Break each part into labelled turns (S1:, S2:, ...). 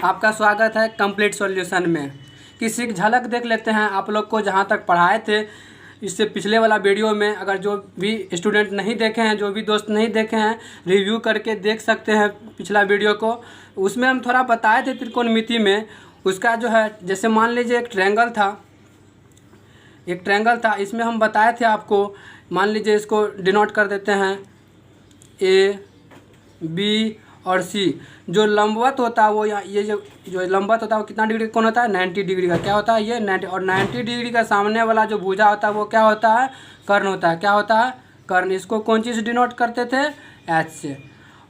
S1: आपका स्वागत है कंप्लीट सॉल्यूशन में। किसी की झलक देख लेते हैं आप लोग को जहां तक पढ़ाए थे इससे पिछले वाला वीडियो में। अगर जो भी स्टूडेंट नहीं देखे हैं, जो भी दोस्त नहीं देखे हैं, रिव्यू करके देख सकते हैं पिछला वीडियो को। उसमें हम थोड़ा बताए थे त्रिकोणमिति में। उसका जो है, जैसे मान लीजिए एक ट्रायंगल था, इसमें हम बताए थे आपको। मान लीजिए इसको डिनोट कर देते हैं ए, बी और सी। जो लंबवत होता है वो ये जो लंबवत होता है वो कितना डिग्री का कोण होता है? 90 डिग्री का। क्या होता है ये? 90। और 90 डिग्री का सामने वाला जो भुजा होता है वो क्या होता है? कर्ण होता है। क्या होता है? कर्ण। इसको कौन चीज़ डिनोट करते थे? एच से।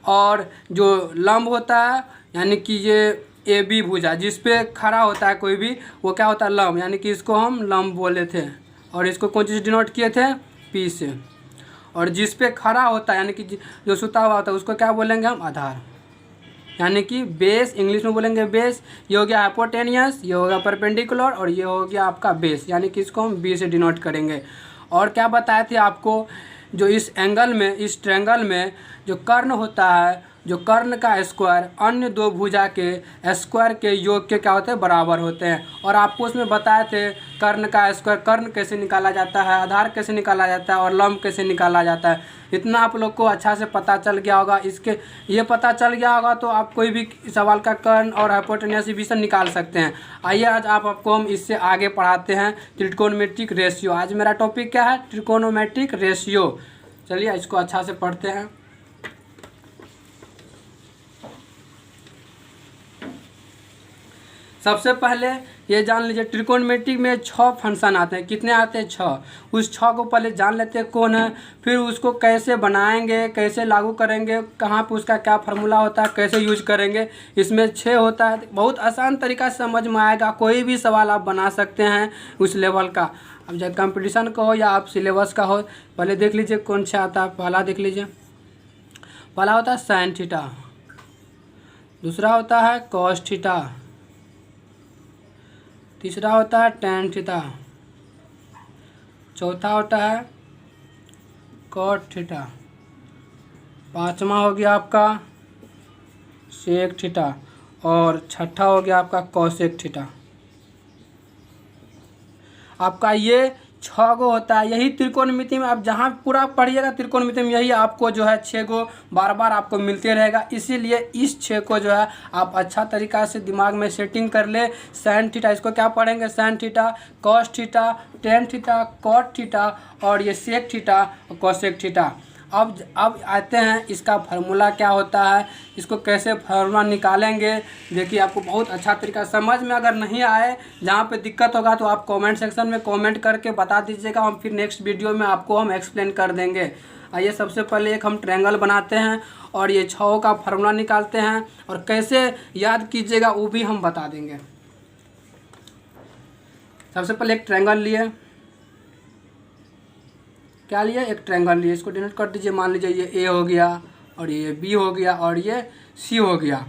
S1: और जो लंब होता है यानी कि ये ए बी भुजा जिस पे खड़ा होता है कोई भी, वो क्या होता है? लंब। यानी कि इसको हम लंब बोले थे। और इसको कौन चीज़ डिनोट किए थे? पी से। और जिस पे खड़ा होता है यानी कि जो सुता हुआ होता है उसको क्या बोलेंगे हम? आधार। यानी कि बेस, इंग्लिश में बोलेंगे बेस। ये हो गया हाइपोटेनियस, ये हो गया परपेंडिकुलर और ये हो गया आपका बेस। यानी कि इसको हम बी से डिनोट करेंगे। और क्या बताए थे आपको, जो इस एंगल में, इस ट्रायंगल में जो कर्ण होता है, जो कर्ण का स्क्वायर अन्य दो भुजा के स्क्वायर के योग के क्या होते हैं? बराबर होते हैं। और आपको उसमें बताए थे कर्ण का स्क्वायर, कर्ण कैसे निकाला जाता है, आधार कैसे निकाला जाता है और लंब कैसे निकाला जाता है। इतना आप लोग को अच्छा से पता चल गया होगा। इसके ये पता चल गया होगा तो आप कोई भी सवाल का कर्ण और हाइपोटेन्यूस भी निकाल सकते हैं। आइए आज आपको हम इससे आगे पढ़ाते हैं त्रिकोणमितिक रेशियो। आज मेरा टॉपिक क्या है? त्रिकोणमितिक रेशियो। चलिए इसको अच्छा से पढ़ते हैं। सबसे पहले ये जान लीजिए त्रिकोणमिति में 6 फंक्शन आते हैं। कितने आते हैं? 6। उस 6 को पहले जान लेते हैं कौन है, फिर उसको कैसे बनाएंगे, कैसे लागू करेंगे, कहाँ पे उसका क्या फार्मूला होता है, कैसे यूज करेंगे। इसमें 6 होता है। बहुत आसान तरीका से समझ में आएगा। कोई भी सवाल आप बना सकते हैं उस लेवल का। अब चाहे कंपटीशन का हो या आप सिलेबस का हो। पहले देख लीजिए कौन सा आता है। पहला देख लीजिए, पहला होता है साइन थीटा, दूसरा होता है कॉस थीटा, तीसरा होता है टैन थीटा, चौथा होता है कॉट थीटा, पांचवा हो गया आपका सेक थीटा और छठा हो गया आपका कॉसेक थीटा। आपका ये 6 गो होता है। यही त्रिकोणमिति में आप जहाँ पूरा पढ़िएगा त्रिकोणमिति में यही आपको जो है 6 गो बार बार आपको मिलते रहेगा। इसीलिए इस 6 को जो है आप अच्छा तरीक़ा से दिमाग में सेटिंग कर ले। साइन थीटा, इसको क्या पढ़ेंगे? Sine theta, cos theta, tan theta, cot theta और ये सेक थीटा और कॉसेक थीटा। अब आते हैं इसका फार्मूला क्या होता है, इसको कैसे फार्मूला निकालेंगे। देखिए आपको बहुत अच्छा तरीका समझ में अगर नहीं आए, जहाँ पे दिक्कत होगा तो आप कमेंट सेक्शन में कमेंट करके बता दीजिएगा। हम फिर नेक्स्ट वीडियो में आपको हम एक्सप्लेन कर देंगे। आइए सबसे पहले एक हम ट्रायंगल बनाते हैं और ये 6 का फार्मूला निकालते हैं और कैसे याद कीजिएगा वो भी हम बता देंगे। सबसे पहले एक ट्रायंगल लिए, क्या लिए? एक ट्रायंगल लिए। इसको डिनोट कर दीजिए। मान लीजिए ये ए हो गया और ये बी हो गया और ये सी हो गया।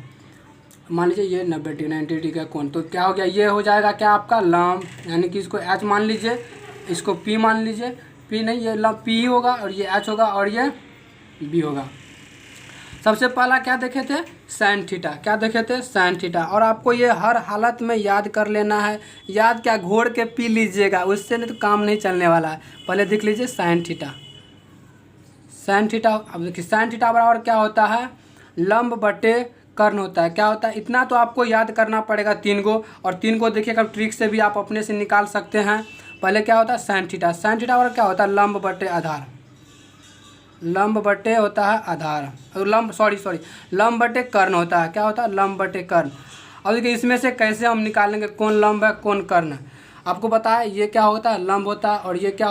S1: मान लीजिए ये 90 डिग्री का कोण, तो क्या हो गया? ये हो जाएगा क्या आपका? लंब। यानी कि इसको एच मान लीजिए, इसको पी मान लीजिए। पी नहीं, ये लंब पी ही होगा और ये एच होगा और ये बी होगा। सबसे पहला क्या देखे थे? Sine theta. क्या देखे थे? Sine theta. और आपको ये हर हालत में याद कर लेना है। याद क्या, घोड़ के पी लीजिएगा, उससे नहीं तो काम नहीं चलने वाला है। पहले देख लीजिए साइन थीटा। साइन थीटा, अब देखिए साइन थीटा बराबर क्या होता है? लंब बटे कर्ण होता है। क्या होता है? इतना तो आपको याद करना पड़ेगा 3 गो। और 3 को देखिएगा ट्रिक से भी आप अपने से निकाल सकते हैं। पहले क्या होता है? Sine theta. साइन थीटा बराबर क्या होता है? लंब बटे आधार। लंब बटे होता है आधार, लंब बटे कर्ण होता है। क्या होता है? लंब बटे कर्ण। अब देखिए इसमें से कैसे हम निकालेंगे कौन लंब है कौन कर्ण। आपको पता है ये क्या होता है? लंब होता है। और ये क्या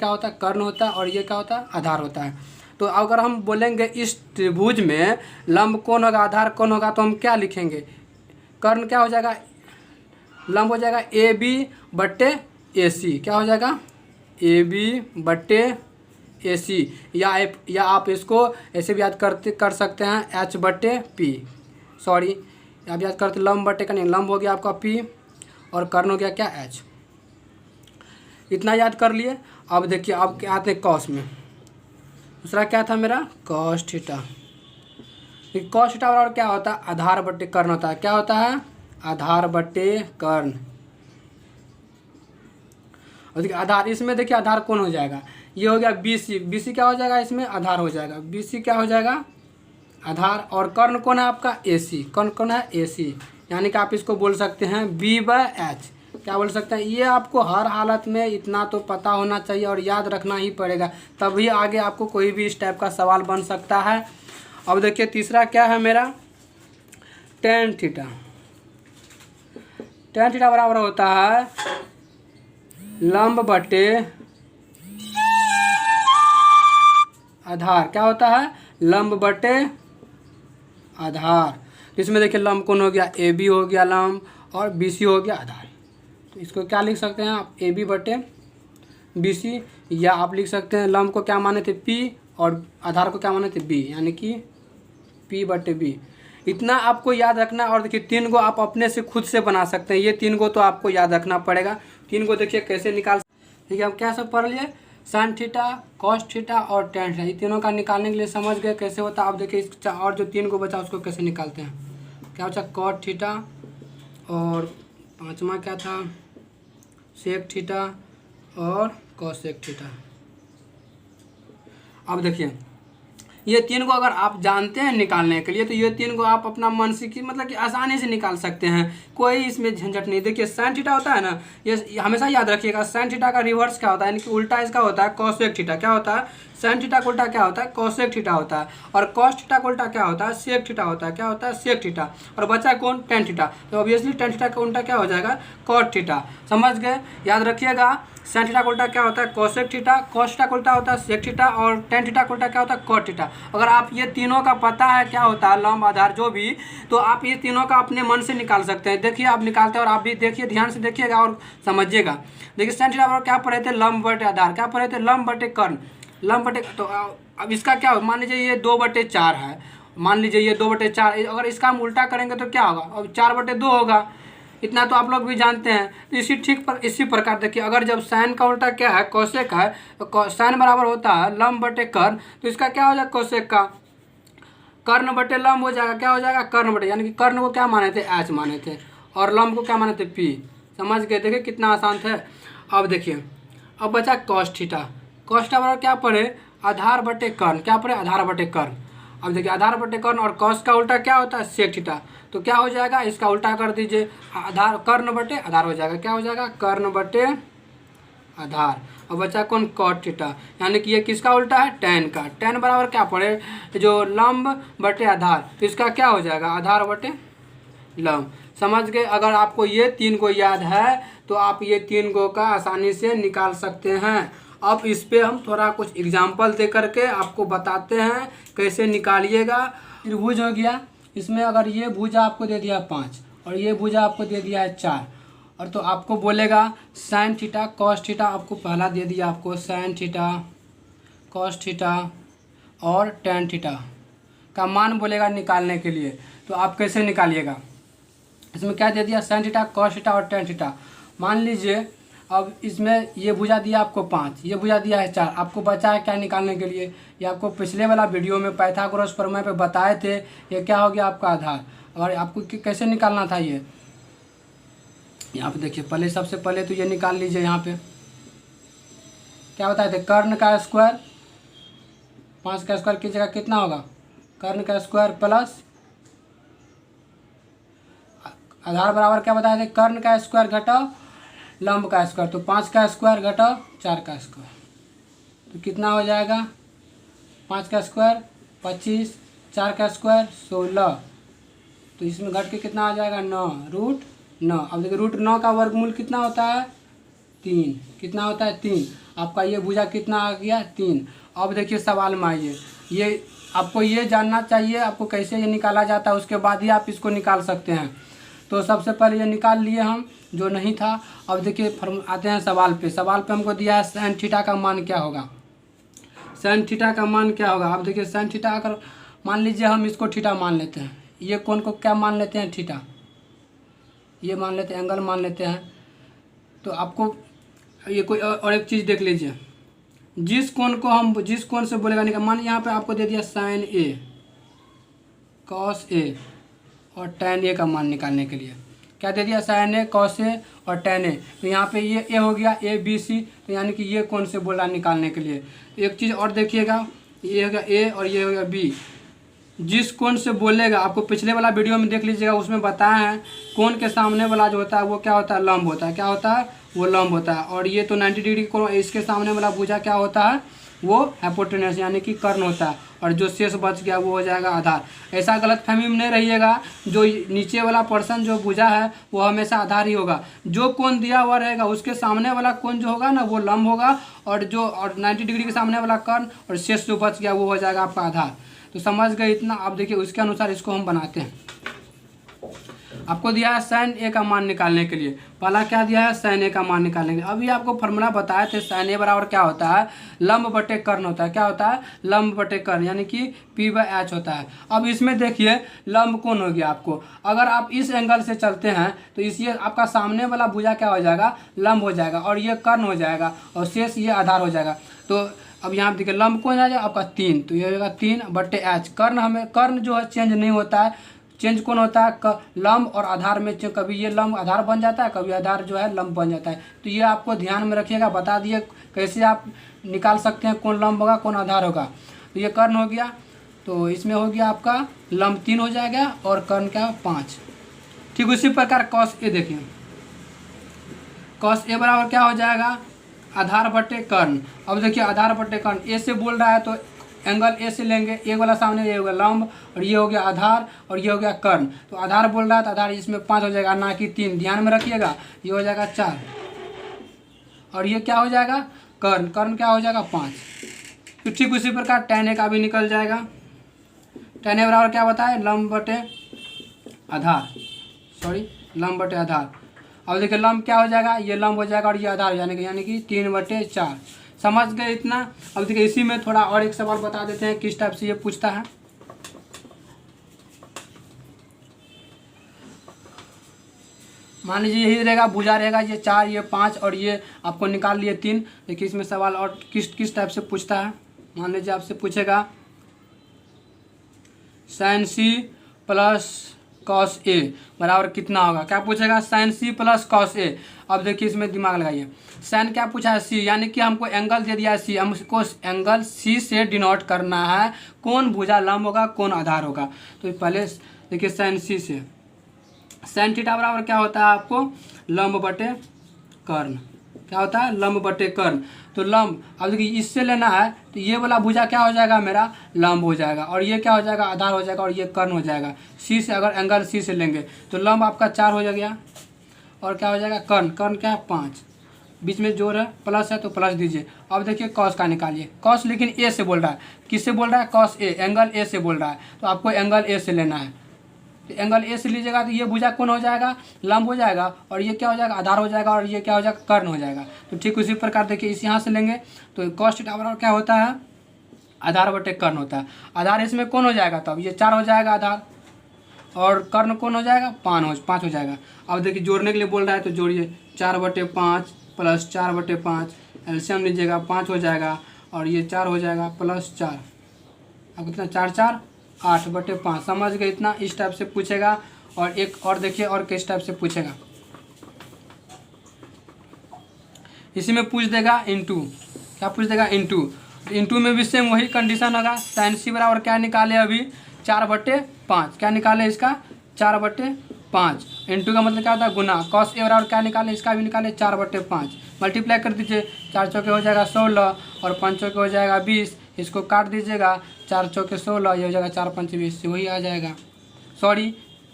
S1: होता है? कर्ण होता है। और ये क्या होता है? आधार होता है। तो अगर हम बोलेंगे इस त्रिभुज में लंब कौन होगा, आधार कौन होगा, तो हम क्या लिखेंगे? कर्ण क्या हो जाएगा? लंब हो जाएगा ए बी बट्टे ए सी। क्या हो जाएगा? ए बी बट्टे ए सी। या आप इसको ऐसे भी याद कर सकते हैं एच बट्टे पी। आप याद करते लंब बट्टे का, नहीं, लंब हो गया आपका पी और कर्ण हो गया क्या? एच। इतना याद कर लिए। अब देखिए अब क्या आते हैं कॉस में। दूसरा क्या था मेरा? Cos theta. कॉस थीटा बराबर क्या होता है? आधार बट्टे कर्ण होता है। क्या होता है? आधार बटे कर्ण। और देखिए आधार, इसमें देखिए आधार कौन हो जाएगा, ये हो गया BC। BC क्या हो जाएगा, इसमें आधार हो जाएगा। BC क्या हो जाएगा, आधार। और कर्ण कौन है आपका, AC। कर्ण कौन है, AC। यानी कि आप इसको बोल सकते हैं B/H। क्या बोल सकते हैं, ये आपको हर हालत में इतना तो पता होना चाहिए और याद रखना ही पड़ेगा, तभी आगे आपको कोई भी इस टाइप का सवाल बन सकता है। अब देखिए तीसरा क्या है मेरा, tan थीटा। tan थीटा बराबर होता है लंब बटे आधार। क्या होता है, लंब बटे आधार। इसमें देखिए लंब कौन हो गया, AB हो गया लंब, और BC हो गया आधार। तो इसको क्या लिख सकते हैं आप, AB बटे BC, या आप लिख सकते हैं लंब को क्या माने थे, P, और आधार को क्या माने थे, B, यानी कि P बटे B। इतना आपको याद रखना। और देखिए 3 को आप अपने से खुद से बना सकते हैं, ये 3 को तो आपको याद रखना पड़ेगा। 3 को देखिए कैसे निकाल, ठीक है, हम क्या सब पढ़ लिए, साइन थीटा, कॉस थीटा और टेन थीटा। ये तीनों का निकालने के लिए समझ गए कैसे होता है। अब देखिए इस और जो 3 को बचा उसको कैसे निकालते हैं। क्या बचा, कॉट थीटा, और 5वां क्या था, सेक थीटा और कॉसेक थीटा। अब देखिए ये 3 को अगर आप जानते हैं निकालने के लिए, तो ये 3 को आप अपना मन से की मतलब कि आसानी से निकाल सकते हैं, कोई इसमें झंझट नहीं। देखिए साइन थीटा होता है ना, ये हमेशा याद रखिएगा, साइन थीटा का रिवर्स क्या होता है, यानी कि उल्टा इसका होता है कॉसेक थीटा। क्या होता है, साइन थीटा का उल्टा क्या होता है, कॉसेक थीटा होता है। और कॉस थीटा का उल्टा क्या होता है, सेक थीटा होता है। क्या होता है, सेक थीटा। और बचा कौन, टेन थीटा। तो ऑब्वियसली टेन थीटा का उल्टा क्या हो जाएगा, कॉट थीटा। समझ गए, याद रखिएगा। साइन थीटा का उल्टा क्या होता है, कॉसेक थीटा। कॉस थीटा का उल्टा होता है सेक थीटा। और टेन थीटा का उल्टा क्या होता है, कॉट थीटा। अगर आप ये तीनों का पता है क्या होता है, लंब आधार जो भी, तो आप ये तीनों का अपने मन से निकाल सकते हैं। देखिए आप निकालते हैं और आप भी देखिए, ध्यान से देखिएगा और समझिएगा। देखिए साइन थीटा बराबर क्या पढ़े थे, लंब बटे आधार। क्या पढ़े थे, लंब बटे कर्ण। लंब बटे, तो अब इसका क्या हो, मान लीजिए ये 2/4 है, मान लीजिए ये 2/4। अगर इसका हम उल्टा करेंगे तो क्या होगा, अब 4/2 होगा। इतना तो आप लोग भी जानते हैं। तो इसी प्रकार देखिए, अगर जब साइन का उल्टा क्या है, कोसेक है, तो साइन बराबर होता है लंब बटे कर्ण। तो इसका क्या हो जाएगा, कोसेक का कर्ण बटे लंब हो जाएगा। क्या हो जाएगा, कर्ण बटे, यानी कि कर्ण को क्या माने थे, H माने थे, और लंब को क्या माने थे, P। समझ गए, देखिए कितना आसान था। अब देखिए अब बचा कॉस थीटा। कॉस थीटा बराबर क्या पढ़े, आधार बटे कर्ण। क्या पढ़े, आधार बटे कर्ण। अब देखिए आधार बटे कर्ण, और कॉस का उल्टा क्या होता है, सेक थीटा। तो क्या हो जाएगा, इसका उल्टा कर दीजिए, आधार कर्ण बटे आधार हो जाएगा। क्या हो जाएगा, कर्ण बटे आधार। और बचा कौन, कॉट थीटा, यानी कि ये किसका उल्टा है, टेन का। टेन बराबर क्या पढ़े, जो लंब बटे आधार, तो इसका क्या हो जाएगा, आधार बटे लंब। समझ गए। अगर आपको ये 3 को याद है तो आप ये 3 को का आसानी से निकाल सकते हैं। अब इस पे हम थोड़ा कुछ एग्जाम्पल दे करके आपको बताते हैं कैसे निकालिएगा। त्रिभुज हो गया, इसमें अगर ये भुजा आपको दे दिया 5 और ये भुजा आपको दे दिया है 4, और तो आपको बोलेगा साइन थीटा कॉस थीटा, आपको पहला दे दिया आपको साइन थीटा कॉस थीटा और टेन थीटा का मान बोलेगा निकालने के लिए। तो आप कैसे निकालिएगा, इसमें क्या दे दिया, साइन थीटा कॉस थीटा और टेन थीटा। मान लीजिए अब इसमें ये भुजा दिया आपको 5, ये भुजा दिया है 4, आपको बचा है क्या निकालने के लिए, ये आपको पिछले वाला वीडियो में पाइथागोरस प्रमेय पे बताए थे। ये क्या हो गया आपका आधार, और आपको कैसे निकालना था, ये यहाँ पे देखिए, पहले सबसे पहले तो ये निकाल लीजिए। यहाँ पे क्या बताए थे, कर्ण का स्क्वायर, 5 का स्क्वायर की जगह कितना होगा, कर्ण का स्क्वायर प्लस आधार बराबर क्या बताए थे, कर्ण का स्क्वायर घटाओ लंब का स्क्वायर। तो 5 का स्क्वायर घटाओ 4 का स्क्वायर, तो कितना हो जाएगा, 5 का स्क्वायर 25, 4 का स्क्वायर 16, तो इसमें घट के कितना आ जाएगा, 9, रूट 9। अब देखिए रूट 9 का वर्गमूल कितना होता है, 3। कितना होता है, 3। आपका ये भुजा कितना आ गया, 3। अब देखिए सवाल में आइए, ये आपको ये जानना चाहिए आपको कैसे ये निकाला जाता है, उसके बाद ही आप इसको निकाल सकते हैं। तो सबसे पहले ये निकाल लिए हम, जो नहीं था। अब देखिए आते हैं सवाल पे। सवाल पे हमको दिया है साइन थीटा का मान क्या होगा, साइन थीटा का मान क्या होगा। अब देखिए साइन थीटा अगर मान लीजिए हम इसको थीटा मान लेते हैं, ये कौन को क्या मान लेते हैं, थीटा, ये मान लेते हैं, एंगल मान लेते हैं। तो आपको ये कोई और एक चीज़ देख लीजिए, जिस कोण से बोलेगा निकाल, मान यहाँ पे आपको दे दिया साइन ए कॉस ए और tan ए का मान निकालने के लिए। क्या दे दिया, साइन ए कॉस ए और टेन ए। तो यहाँ पे ये ए हो गया, ए बी सी, तो यानी कि ये कौन से बोला निकालने के लिए। एक चीज़ और देखिएगा, ये हो गया ए और ये हो गया बी। जिस कोण से बोलेगा, आपको पिछले वाला वीडियो में देख लीजिएगा, उसमें बताया है कोण के सामने वाला जो होता है वो क्या होता है, लंब होता है। क्या होता है, वो लंब होता है। और ये तो 90 डिग्री कोण, इसके सामने वाला भुजा क्या होता है, वो हाइपोटेनस यानी कि कर्ण होता है। और जो शेष बच गया वो हो जाएगा आधार। ऐसा गलतफहमी में नहीं रहिएगा, जो नीचे वाला पर्सन जो भुजा है वो हमेशा आधार ही होगा। जो कोण दिया हुआ रहेगा उसके सामने वाला कोण जो होगा ना वो लंब होगा, और 90 डिग्री के सामने वाला कर्ण और शेष जो बच गया वो हो जाएगा आपका आधार। तो समझ गए इतना। अब देखिए उसके अनुसार इसको हम बनाते हैं। आपको दिया है साइन ए का मान निकालने के लिए। पहला क्या दिया है, साइन ए का मान निकालने के लिए। अभी आपको फॉर्मूला बताए थे, साइन ए बराबर क्या होता है, लंब बटे कर्ण होता है। क्या होता है, लंब बटे कर्ण, यानी कि P/H होता है। अब इसमें देखिए लंब कोण हो गया आपको। अगर आप इस एंगल से चलते हैं तो इसलिए आपका सामने वाला भुजा क्या हो जाएगा, लंब हो जाएगा, और ये कर्ण हो जाएगा, और शेष ये आधार हो जाएगा। तो अब यहाँ देखिए लंब कौन आ जाएगा आपका 3, तो ये हो जाएगा 3/H। कर्ण हमें, कर्ण जो है चेंज नहीं होता है, चेंज कौन होता है, लंब और आधार में कभी ये लंब आधार बन जाता है, कभी आधार जो है लंब बन जाता है। तो ये आपको ध्यान में रखिएगा, बता दिए कैसे आप निकाल सकते हैं कौन लंब होगा कौन आधार होगा। तो ये कर्ण हो गया, तो इसमें हो गया आपका लंब 3 हो जाएगा और कर्ण क्या 5। ठीक उसी प्रकार कॉस ए देखिए, कॉस ए बराबर क्या हो जाएगा, आधार बटे कर्ण। अब देखिए आधार बटे कर्ण, ए से बोल रहा है तो एंगल ए से लेंगे, ए वाला सामने ये हो गया लंब, और ये हो गया आधार, और ये हो गया कर्ण। तो आधार बोल रहा है तो आधार इसमें 5 हो जाएगा, ना कि 3। ध्यान में रखिएगा, ये हो जाएगा 4, और ये क्या हो जाएगा, कर्ण। कर्ण क्या हो जाएगा 5। तो ठीक उसी प्रकार tan a का भी निकल जाएगा। tan a बराबर क्या बताए, लंब बटे आधार, सॉरी लंब बटे आधार। अब देखिए लंब क्या हो जाएगा, ये लंब हो जाएगा और ये आधार हो जाएगा, यानी कि 3/4। समझ गए इतना। अब देखिए इसी में थोड़ा और एक सवाल बता देते हैं किस टाइप से ये पूछता है। मान लीजिए यही रहेगा, भुजा रहेगा ये 4, ये 5, और ये आपको निकाल लिए 3। देखिए इसमें सवाल और किस टाइप से पूछता है। मान लीजिए आपसे पूछेगा sign C plus cos A बराबर कितना होगा। क्या पूछेगा, sign C plus cos A. अब देखिए इसमें दिमाग लगाइए, साइन क्या पूछा है, सी, यानी कि हमको एंगल दे दिया है सी, हमको एंगल सी से डिनोट करना है कौन भुजा लंब होगा कौन आधार होगा। तो पहले देखिए साइन सी से, साइन थीटा बराबर क्या होता है आपको, लंब बटे कर्ण। क्या होता है, लंब बटे कर्ण। तो लंब, अब देखिए इससे लेना है तो ये वाला भुजा क्या हो जाएगा मेरा, लंब हो जाएगा, और ये क्या हो जाएगा, आधार हो जाएगा, और ये कर्ण हो जाएगा। सी से अगर एंगल सी से लेंगे तो लंब आपका 4 हो गया, और क्या हो जाएगा कर्ण, कर्ण क्या है 5, बीच में जोड़ है प्लस है तो प्लस दीजिए। अब देखिए कॉस का निकालिए, कॉस लेकिन ए से बोल रहा है, किससे बोल रहा है, कॉस ए, एंगल ए से बोल रहा है, तो आपको एंगल ए से लेना है। तो एंगल ए से लीजिएगा तो ये भुजा कौन हो जाएगा, लंब हो जाएगा, और ये क्या हो जाएगा, आधार हो जाएगा, और ये क्या हो जाएगा, कर्ण हो जाएगा। तो ठीक उसी प्रकार देखिए इस यहाँ से लेंगे तो कॉस थीटा बराबर क्या होता है, आधार बटे कर्ण होता है। आधार इसमें कौन हो जाएगा, तब ये 4 हो जाएगा आधार, और कर्ण कौन हो जाएगा, 5 हो जाएगा। अब देखिए जोड़ने के लिए बोल रहा है तो जोड़िए, 4/5 प्लस 4/5, एलसीएम लीजिएगा 5 हो जाएगा, और ये 4 हो जाएगा प्लस 4, अब कितना 4×4 8/5। समझ गए इतना। इस टाइप से पूछेगा। और एक और देखिए और किस टाइप से पूछेगा, इसी में पूछ देगा इंटू, क्या पूछ देगा, इंटू में भी सेम वही कंडीशन होगा। साइन सी बराबर क्या निकाले अभी, 4/5, क्या निकाले इसका 4/5। इंटू का मतलब क्या होता है, गुना। कॉस ए बराबर क्या निकाले, इसका भी निकाले 4/5। मल्टीप्लाई कर दीजिए, 4 चौके हो जाएगा 16, और 5 चौके हो जाएगा 20। इसको काट दीजिएगा, 4 चौके 16, ये हो जाएगा 4 5 20, वही आ जाएगा। सॉरी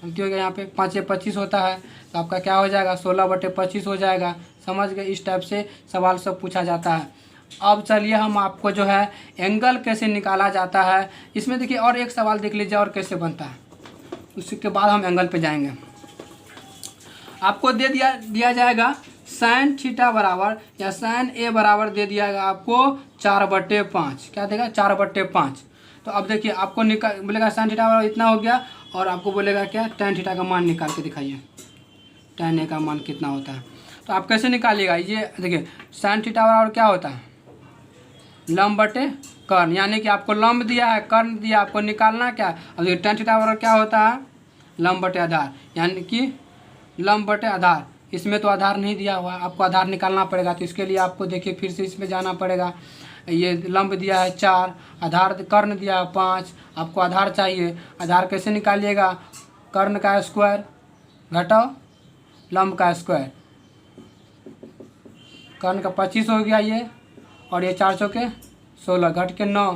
S1: गलती हो गया, यहाँ पे 5 25 होता है, तो आपका क्या हो जाएगा 16/25 हो जाएगा। समझ गए, इस टाइप से सवाल सब पूछा जाता है। अब चलिए हम आपको जो है एंगल कैसे निकाला जाता है, इसमें देखिए और एक सवाल देख लीजिए और कैसे बनता है, उसके बाद हम एंगल पे जाएंगे। आपको दे दिया जाएगा साइन थीटा बराबर या साइन ए बराबर दे दिया जाएगा आपको 4/5। क्या देगा, 4/5। तो अब देखिए आपको बोलेगा साइन थीटा बराबर इतना हो गया, और आपको बोलेगा क्या, tan थीटा का मान निकाल के दिखाइए, tan ए का मान कितना होता है। तो आप कैसे निकालिएगा, ये देखिए साइन थीटा बराबर क्या होता है, लंब बटे कर्ण, यानी कि आपको लंब दिया है कर्ण दिया, आपको निकालना क्या है। अब देखिए tan थीटा बराबर क्या होता है, लंब बटे आधार, यानी कि लंब बटे आधार, इसमें तो आधार नहीं दिया हुआ है, आपको आधार निकालना पड़ेगा। तो इसके लिए आपको देखिए फिर से इसमें जाना पड़ेगा। ये लंब दिया है 4, आधार कर्ण दिया है 5, आपको आधार चाहिए। आधार कैसे निकालिएगा, कर्ण का स्क्वायर घटाओ लंब का स्क्वायर, कर्ण का 25 हो गया ये, और ये 4 चौके 16 घट के 9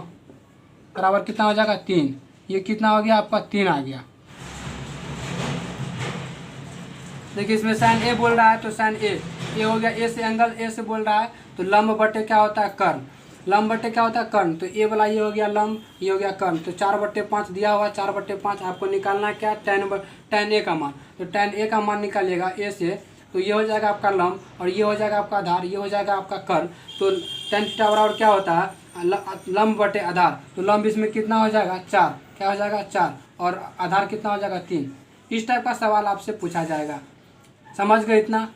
S1: बराबर कितना हो जाएगा 3। ये कितना हो गया आपका 3 आ गया। देखिए इसमें साइन ए बोल रहा है तो साइन ए हो गया, ए से एंगल ए से बोल रहा है तो लंब बटे क्या होता है कर्ण, लंब बटे क्या होता है कर्ण, तो ए वाला ये हो गया लंब, ये हो गया कर्ण। तो 4/5 दिया हुआ, 4/5 आपको निकालना क्या, tan ए का मान। तो tan ए का मान निकालिएगा ए से, तो ये हो जाएगा आपका लंब और ये हो जाएगा आपका आधार, ये हो जाएगा आपका कर्ण। तो tan थीटा बराबर क्या होता है लंब बटे आधार, तो लंब इसमें कितना हो जाएगा 4, क्या हो जाएगा 4, और आधार कितना हो जाएगा 3। इस टाइप का सवाल आपसे पूछा जाएगा। समझ गए इतना।